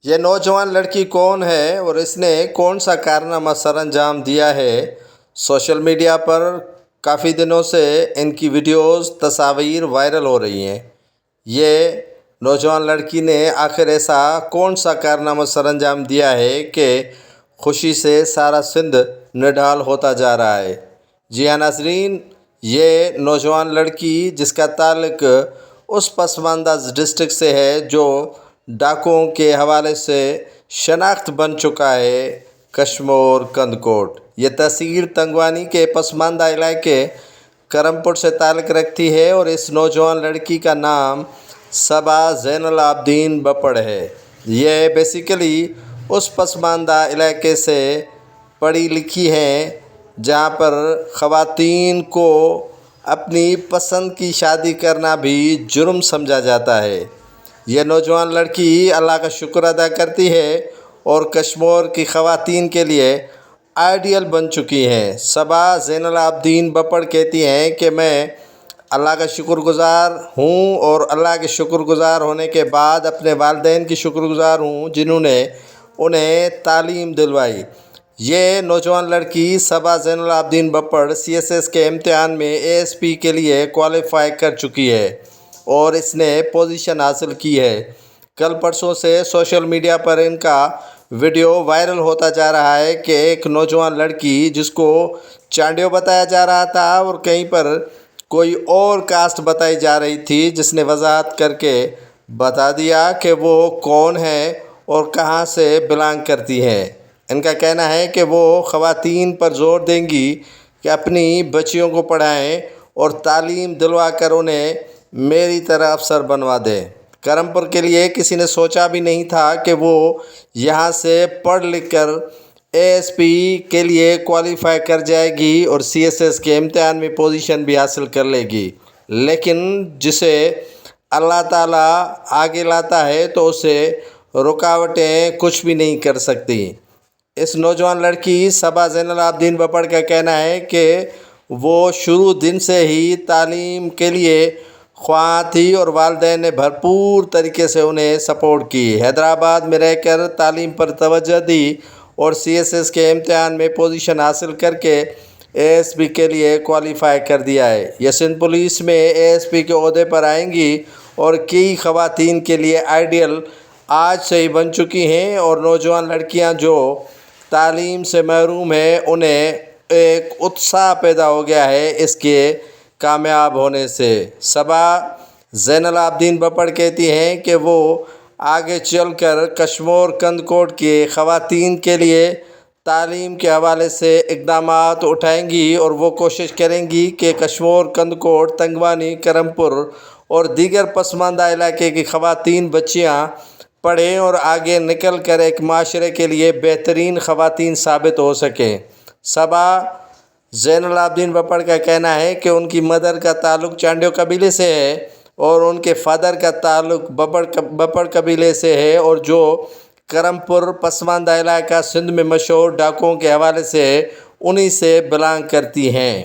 یہ نوجوان لڑکی کون ہے اور اس نے کون سا کارنامہ سر انجام دیا ہے؟ سوشل میڈیا پر کافی دنوں سے ان کی ویڈیوز، تصاویر وائرل ہو رہی ہیں۔ یہ نوجوان لڑکی نے آخر ایسا کون سا کارنامہ سر انجام دیا ہے کہ خوشی سے سارا سندھ نڈھال ہوتا جا رہا ہے؟ جی ہاں ناظرین، یہ نوجوان لڑکی جس کا تعلق اس پسماندہ ڈسٹرکٹ سے ہے جو ڈاکوؤں کے حوالے سے شناخت بن چکا ہے، کشمور کندکوٹ۔ یہ تحصیل تنگوانی کے پسماندہ علاقے کرم پور سے تعلق رکھتی ہے اور اس نوجوان لڑکی کا نام صبا زین العابدین بپڑ ہے۔ یہ بیسیکلی اس پسماندہ علاقے سے پڑھی لکھی ہیں جہاں پر خواتین کو اپنی پسند کی شادی کرنا بھی جرم سمجھا جاتا ہے۔ یہ نوجوان لڑکی اللہ کا شکر ادا کرتی ہے اور کشمور کی خواتین کے لیے آئیڈیل بن چکی ہیں۔ صبا زین العابدین بپڑ کہتی ہیں کہ میں اللہ کا شکر گزار ہوں اور اللہ کے شکر گزار ہونے کے بعد اپنے والدین کی شکر گزار ہوں جنہوں نے انہیں تعلیم دلوائی۔ یہ نوجوان لڑکی صبا زین العابدین بپڑ CSS کے امتحان میں ASP کے لیے کوالیفائی کر چکی ہے اور اس نے پوزیشن حاصل کی ہے۔ کل پرسوں سے سوشل میڈیا پر ان کا ویڈیو وائرل ہوتا جا رہا ہے کہ ایک نوجوان لڑکی جس کو چانڈیو بتایا جا رہا تھا اور کہیں پر کوئی اور کاسٹ بتائی جا رہی تھی، جس نے وضاحت کر کے بتا دیا کہ وہ کون ہے اور کہاں سے بلانگ کرتی ہیں۔ ان کا کہنا ہے کہ وہ خواتین پر زور دیں گی کہ اپنی بچیوں کو پڑھائیں اور تعلیم دلوا کر انہیں میری طرح افسر بنوا دیں۔ کرم پور کے لیے کسی نے سوچا بھی نہیں تھا کہ وہ یہاں سے پڑھ لکھ کر ASP کے لیے کوالیفائی کر جائے گی اور CSS کے امتحان میں پوزیشن بھی حاصل کر لے گی، لیکن جسے اللہ تعالیٰ آگے لاتا ہے تو اسے رکاوٹیں کچھ بھی نہیں کر سکتی۔ اس نوجوان لڑکی صبا زین العابدین بپڑ کا کہنا ہے کہ وہ شروع دن سے ہی تعلیم کے لیے خواہاں تھی اور والدین نے بھرپور طریقے سے انہیں سپورٹ کی۔ حیدرآباد میں رہ کر تعلیم پر توجہ دی اور CSS کے امتحان میں پوزیشن حاصل کر کے ASP کے لیے کوالیفائی کر دیا ہے۔ یہ سندھ پولیس میں ASP کے عہدے پر آئیں گی اور کئی خواتین کے لیے آئیڈیل آج سے ہی بن چکی ہیں اور نوجوان لڑکیاں جو تعلیم سے محروم ہیں انہیں ایک اتساہ پیدا ہو گیا ہے اس کے کامیاب ہونے سے۔ صبا زین العابدین بپڑ کہتی ہیں کہ وہ آگے چل کر کشمور کندکوٹ کی خواتین کے لیے تعلیم کے حوالے سے اقدامات اٹھائیں گی اور وہ کوشش کریں گی کہ کشمور کندکوٹ، تنگوانی، کرم پور اور دیگر پسماندہ علاقے کی خواتین بچیاں پڑھیں اور آگے نکل کر ایک معاشرے کے لیے بہترین خواتین ثابت ہو سکیں۔ صبا زین العابدین بپڑ کا کہنا ہے کہ ان کی مدر کا تعلق چانڈیو قبیلے سے ہے اور ان کے فادر کا تعلق بپڑ قبیلے سے ہے اور جو کرم پور پسماندہ علاقہ سندھ میں مشہور ڈاکوؤں کے حوالے سے انہی سے بلانگ کرتی ہیں۔